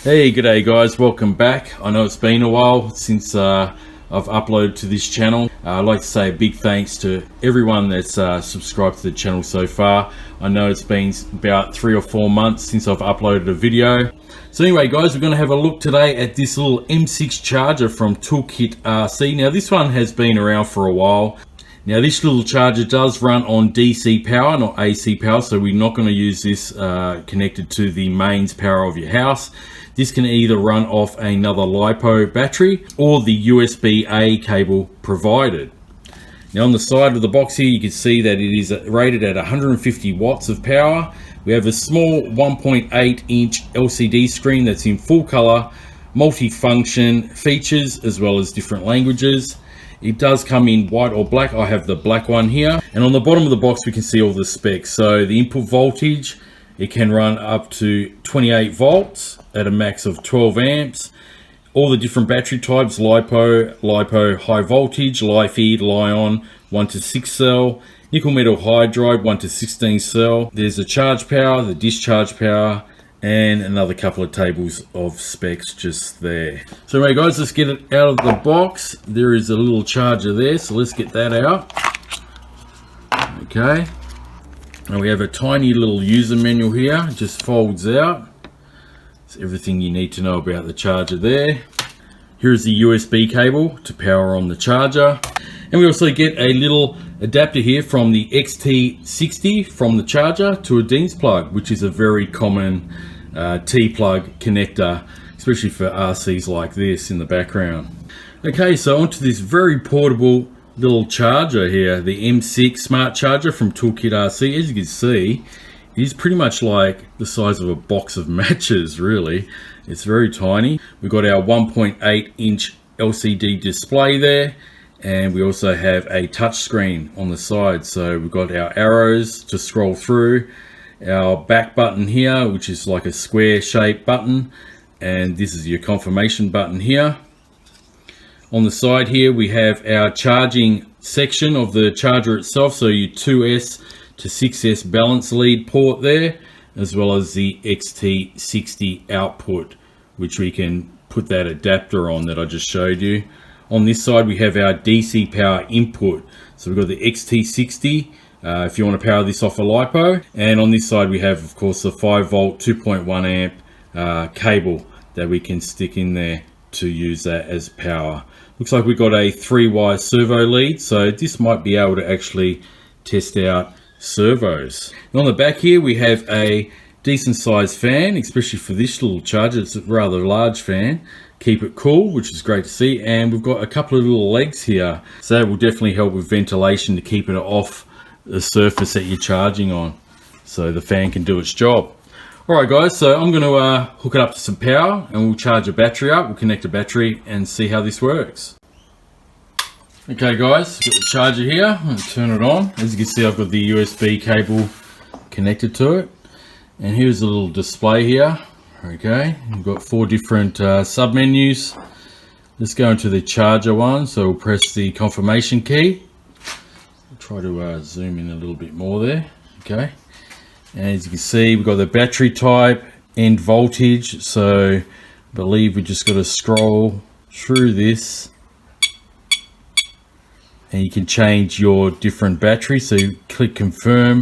Hey, g'day guys, welcome back. I know it's been a while since I've uploaded to this channel. I'd like to say a big thanks to everyone that's subscribed to the channel so far. I know it's been about 3 or 4 months since I've uploaded a video. So anyway guys, we're going to have a look today at this little M6 charger from ToolKitRC. Now this one has been around for a while. Now this little charger does run on DC power, not AC power, so we're not going to use this connected to the mains power of your house. This can either run off another LiPo battery or the USB-A cable provided. Now on the side of the box here, you can see that it is rated at 150 watts of power. We have a small 1.8 inch LCD screen that's in full color, multi-function features as well as different languages. It does come in white or black. I have the black one here. And on the bottom of the box, we can see all the specs. So the input voltage, it can run up to 28 volts at a max of 12 amps. All the different battery types, LiPo high voltage, Li-Fi, Li-on, 1 to 6 cell, nickel metal hydride, 1 to 16 cell. There's a charge power, the discharge power, and another couple of tables of specs just there. So anyway guys, let's get it out of the box. There is a little charger there, so let's get that out. Okay, and we have a tiny little user manual here. It just folds out. It's everything you need to know about the charger there. Here's the USB cable to power on the charger. And we also get a little adapter here from the XT60 from the charger to a DINS plug, which is a very common T-plug connector, especially for RCs like this in the background. Okay, so onto this very portable little charger here, the M6 smart charger from ToolKitRC. As you can see, it is pretty much like the size of a box of matches, really. It's very tiny. We've got our 1.8 inch LCD display there, and we also have a touch screen on the side. So we've got our arrows to scroll through, our back button here, which is like a square shaped button, and this is your confirmation button here. On the side here, we have our charging section of the charger itself, so your 2S to 6S balance lead port there, as well as the XT60 output, which we can put that adapter on that I just showed you. On this side, we have our DC power input. So we've got the XT60 if you want to power this off a LiPo. And on this side, we have, of course, the 5 volt, 2.1 amp cable that we can stick in there to use that as power. Looks like we've got a 3-wire servo lead, so this might be able to actually test out servos. And on the back here, we have a decent sized fan, especially for this little charger. It's a rather large fan. Keep it cool, which is great to see. And we've got a couple of little legs here, so that will definitely help with ventilation to keep it off the surface that you're charging on, so the fan can do its job. Alright guys, so I'm going to hook it up to some power and we'll charge a battery up. We'll connect a battery and see how this works. Okay guys, got the charger here. I'm going to turn it on. As you can see, I've got the USB cable connected to it. And here's a little display here. Okay, we've got 4 different sub-menus. Let's go into the charger one. So we'll press the confirmation key. I'll try to zoom in a little bit more there. Okay, and as you can see, we've got the battery type, end voltage. So I believe we just got to scroll through this. And you can change your different batteries. So you click confirm,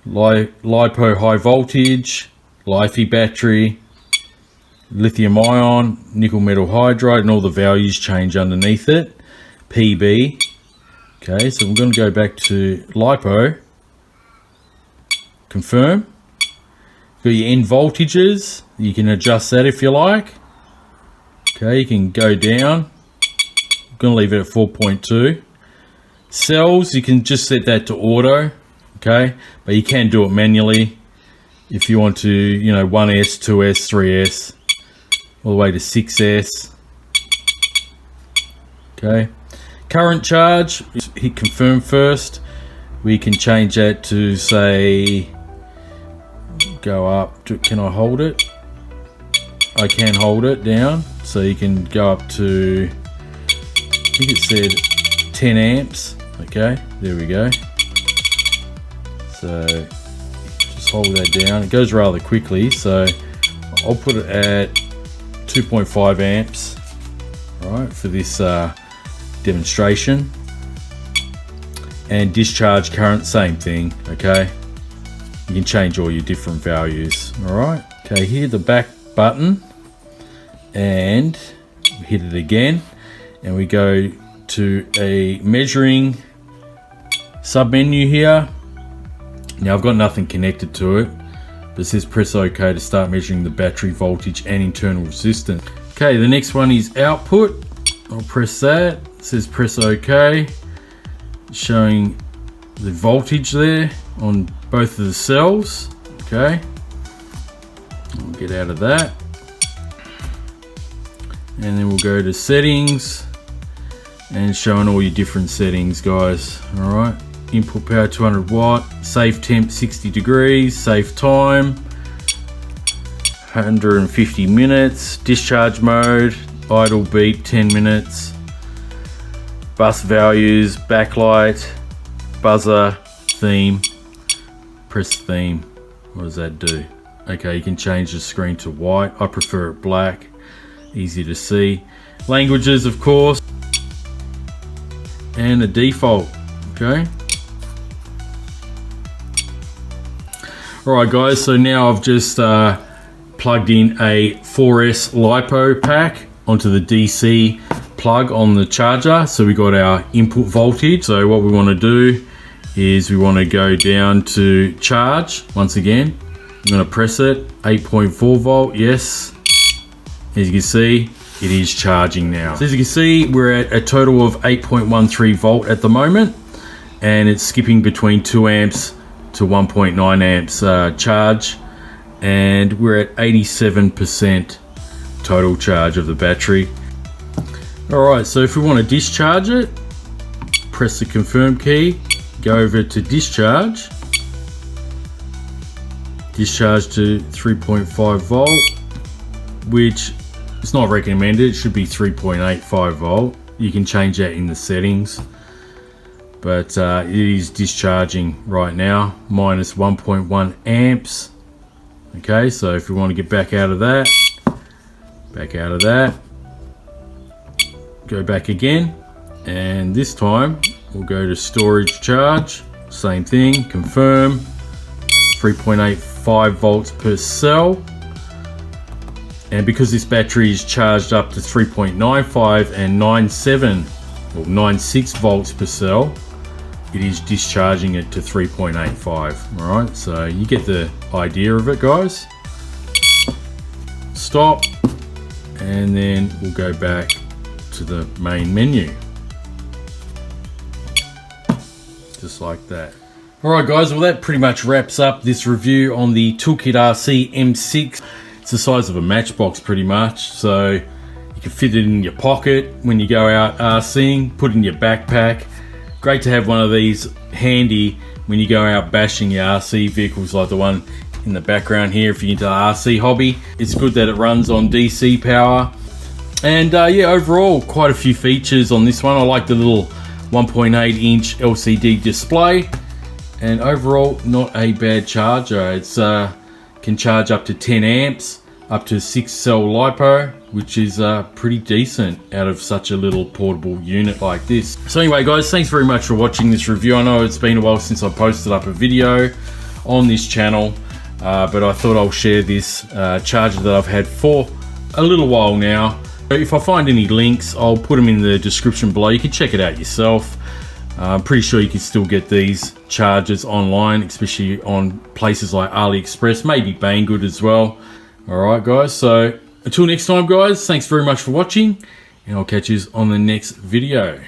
LiPo high voltage, Li-Fi battery, lithium ion, nickel metal hydride, and all the values change underneath it. PB. Okay, so we're going to go back to LiPo, confirm. Got your end voltages, you can adjust that if you like. Okay, you can go down. Going to leave it at 4.2. Cells, you can just set that to auto, okay, but you can do it manually if you want to, you know, 1S, 2S, 3S, all the way to 6S. Okay, current charge, hit confirm first. We can change that to, say, go up to, can I hold it? I can hold it down, so you can go up to, I think it said 10 amps. Okay, there we go. So just hold that down. It goes rather quickly, so I'll put it at 2.5 amps, right, for this demonstration. And discharge current, same thing, okay? You can change all your different values, all right? Okay, here the back button, and we hit it again, and we go to a measuring sub-menu here. Now I've got nothing connected to it, but it says press OK to start measuring the battery voltage and internal resistance. Okay, the next one is output. I'll press that. It says press OK, showing the voltage there on both of the cells. Okay, we'll get out of that, and then we'll go to settings, and showing all your different settings, guys. All right, input power 200 watt, safe temp 60 degrees, safe time 150 minutes, discharge mode, idle beep 10 minutes, bus values, backlight, buzzer, theme. Press theme. What does that do? Okay, you can change the screen to white. I prefer it black, easy to see. Languages, of course, and the default. Okay. Alright guys, so now I've just plugged in a 4S LiPo pack onto the DC plug on the charger. So we got our input voltage. So what we want to do is we want to go down to charge. Once again, I'm going to press it, 8.4 volt, yes. As you can see, it is charging now. So as you can see, we're at a total of 8.13 volt at the moment, and it's skipping between 2 amps to 1.9 amps charge, and we're at 87% total charge of the battery. Alright, so if we want to discharge it, press the confirm key, go over to discharge, discharge to 3.5 volt, which is not recommended. It should be 3.85 volt. You can change that in the settings, but it is discharging right now, minus 1.1 amps. Okay, so if we want to get back out of that, go back again, and this time we'll go to storage charge, same thing, confirm, 3.85 volts per cell. And because this battery is charged up to 3.95 and 96 volts per cell, it is discharging it to 3.85. All right, so you get the idea of it, guys. Stop, and then we'll go back to the main menu. Just like that. Alright guys, well that pretty much wraps up this review on the ToolKitRC M6. It's the size of a matchbox pretty much, so you can fit it in your pocket when you go out RCing, put it in your backpack. Great to have one of these handy when you go out bashing your RC vehicles like the one in the background here if you're into the RC hobby. It's good that it runs on DC power. And yeah, overall quite a few features on this one. I like the little 1.8 inch LCD display, and overall not a bad charger. It's can charge up to 10 amps, up to 6 cell LiPo, which is pretty decent out of such a little portable unit like this. So anyway guys, thanks very much for watching this review. I know it's been a while since I posted up a video on this channel, but I thought I'll share this charger that I've had for a little while now. If I find any links, I'll put them in the description below. You can check it out yourself. I'm pretty sure you can still get these chargers online, especially on places like AliExpress, maybe Banggood as well. Alright guys, so until next time guys, thanks very much for watching, and I'll catch you on the next video.